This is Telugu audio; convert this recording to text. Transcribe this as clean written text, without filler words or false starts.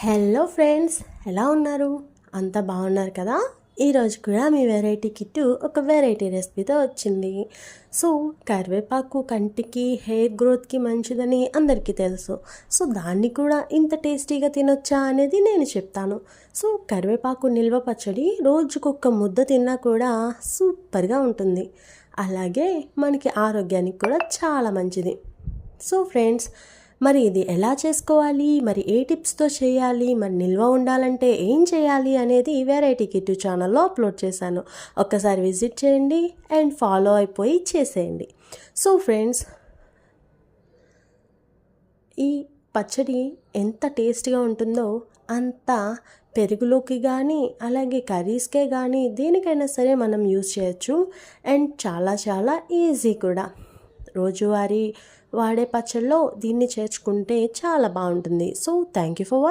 హలో ఫ్రెండ్స్, ఎలా ఉన్నారు? అంతా బాగున్నారు కదా? ఈరోజు కూడా మీ వెరైటీ కిట్టు ఒక వెరైటీ రెసిపీతో వచ్చింది. సో కరివేపాకు కంటికి హెయిర్ గ్రోత్కి మంచిదని అందరికీ తెలుసు. సో దాన్ని కూడా ఇంత టేస్టీగా తినొచ్చా అనేది నేను చెప్తాను. సో కరివేపాకు నిల్వ పచ్చడి రోజుకొక ముద్ద తిన్నా కూడా సూపర్గా ఉంటుంది. అలాగే మనకి ఆరోగ్యానికి కూడా చాలా మంచిది. సో ఫ్రెండ్స్, మరి ఇది ఎలా చేసుకోవాలి, మరి ఏ టిప్స్తో చేయాలి, మరి నిల్వ ఉండాలంటే ఏం చేయాలి అనేది వెరైటీ కిట్టు ఛానల్లో అప్లోడ్ చేశాను. ఒక్కసారి విజిట్ చేయండి అండ్ ఫాలో అయిపోయి చేసేయండి. సో ఫ్రెండ్స్, ఈ పచ్చడి ఎంత టేస్ట్గా ఉంటుందో అంత పెరుగులోకి కానీ అలాగే కర్రీస్కే కానీ దేనికైనా సరే మనం యూజ్ చేయొచ్చు. అండ్ చాలా చాలా ఈజీ కూడా. రోజువారీ వాడే పచ్చళ్ళలో దీన్ని చేర్చుకుంటే చాలా బాగుంటుంది. So thank you for watching.